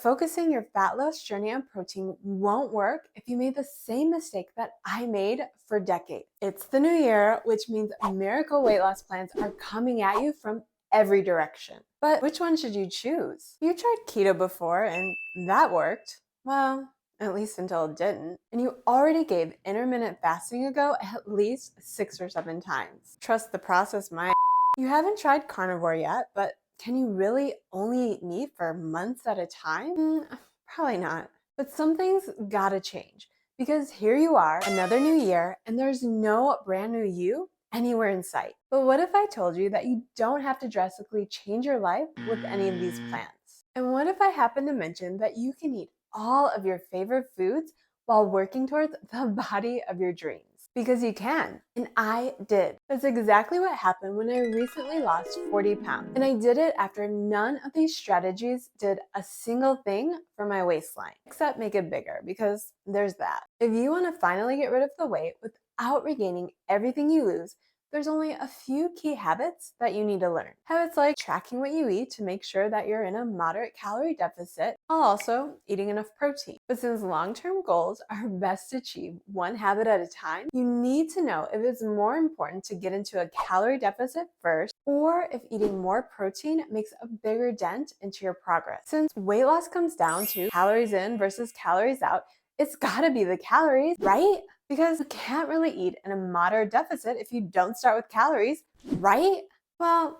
Focusing your fat loss journey on protein won't work if you made the same mistake that I made for decades. It's the new year, which means miracle weight loss plans are coming at you from every direction. But which one should you choose? You tried keto before and that worked. Well, at least until it didn't. And you already gave intermittent fasting a go at least 6 or 7 times. Trust the process, my. You haven't tried carnivore yet, but can you really only eat meat for months at a time? Probably not. But some things gotta change because here you are, another new year, and there's no brand new you anywhere in sight. But what if I told you that you don't have to drastically change your life with any of these plans? And what if I happen to mention that you can eat all of your favorite foods while working towards the body of your dreams? Because you can, and I did. That's exactly what happened when I recently lost 40 pounds. And I did it after none of these strategies did a single thing for my waistline, except make it bigger, because there's that. If you want to finally get rid of the weight without regaining everything you lose, there's only a few key habits that you need to learn. Habits like tracking what you eat to make sure that you're in a moderate calorie deficit, while also eating enough protein. But since long-term goals are best achieved one habit at a time, you need to know if it's more important to get into a calorie deficit first, or if eating more protein makes a bigger dent into your progress. Since weight loss comes down to calories in versus calories out, it's gotta be the calories, right? Because you can't really eat in a moderate deficit if you don't start with calories, right? Well,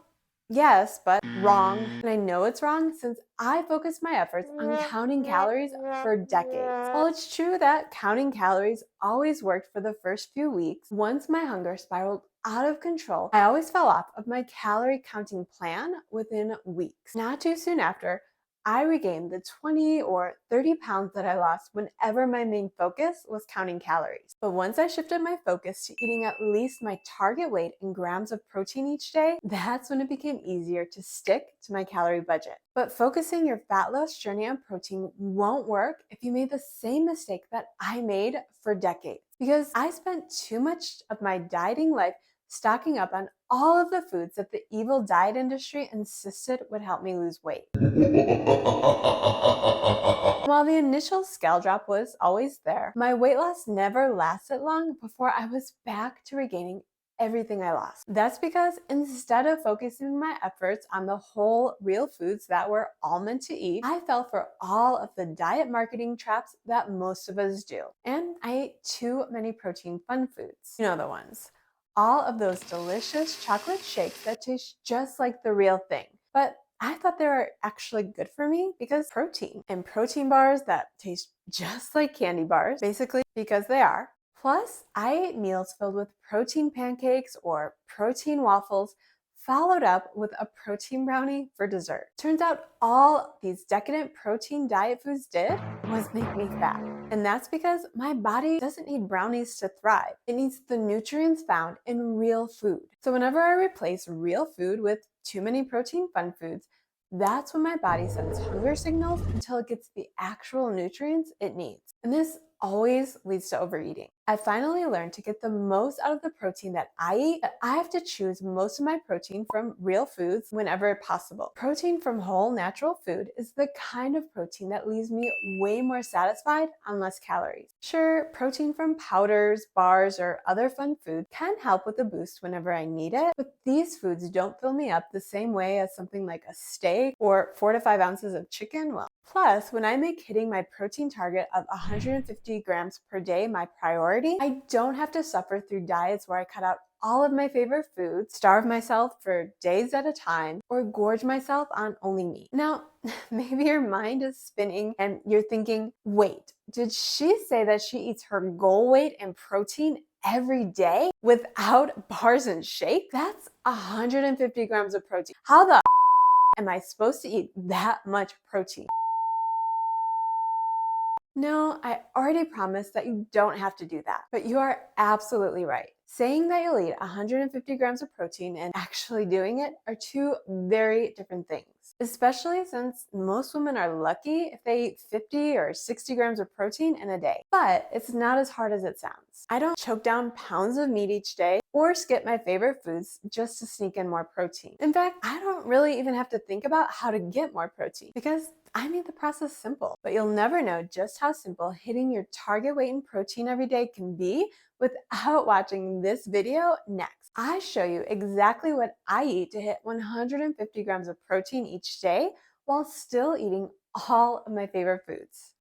yes, but wrong. And I know it's wrong since I focused my efforts on counting calories for decades. While it's true that counting calories always worked for the first few weeks, once my hunger spiraled out of control, I always fell off of my calorie counting plan within weeks. Not too soon after, I regained the 20 or 30 pounds that I lost whenever my main focus was counting calories. But once I shifted my focus to eating at least my target weight in grams of protein each day, that's when it became easier to stick to my calorie budget. But focusing your fat loss journey on protein won't work if you made the same mistake that I made for decades. Because I spent too much of my dieting life stocking up on all of the foods that the evil diet industry insisted would help me lose weight. While the initial scale drop was always there, my weight loss never lasted long before I was back to regaining everything I lost. That's because instead of focusing my efforts on the whole real foods that we're all meant to eat, I fell for all of the diet marketing traps that most of us do. And I ate too many protein fun foods. You know the ones. All of those delicious chocolate shakes that taste just like the real thing. But I thought they were actually good for me because protein, and protein bars that taste just like candy bars, basically because they are. Plus, I ate meals filled with protein pancakes or protein waffles, followed up with a protein brownie for dessert. Turns out all these decadent protein diet foods did was make me fat. And that's because my body doesn't need brownies to thrive. It needs the nutrients found in real food. So whenever I replace real food with too many protein fun foods, that's when my body sends hunger signals until it gets the actual nutrients it needs. And this always leads to overeating. I finally learned to get the most out of the protein that I eat, that I have to choose most of my protein from real foods whenever possible. Protein from whole natural food is the kind of protein that leaves me way more satisfied on less calories. Sure, protein from powders, bars, or other fun foods can help with a boost whenever I need it, but these foods don't fill me up the same way as something like a steak or 4 to 5 ounces of chicken. Well, plus, when I make hitting my protein target of 150 grams per day my priority, I don't have to suffer through diets where I cut out all of my favorite foods, starve myself for days at a time, or gorge myself on only meat. Now, maybe your mind is spinning and you're thinking, wait, did she say that she eats her goal weight in protein every day without bars and shakes? That's 150 grams of protein. How the am I supposed to eat that much protein? No, I already promised that you don't have to do that, but you are absolutely right. Saying that you'll eat 150 grams of protein and actually doing it are two very different things, especially since most women are lucky if they eat 50 or 60 grams of protein in a day. But it's not as hard as it sounds. I don't choke down pounds of meat each day or skip my favorite foods just to sneak in more protein. In fact, I don't really even have to think about how to get more protein because I made the process simple, but you'll never know just how simple hitting your target weight in protein every day can be without watching this video next. I show you exactly what I eat to hit 150 grams of protein each day while still eating all of my favorite foods.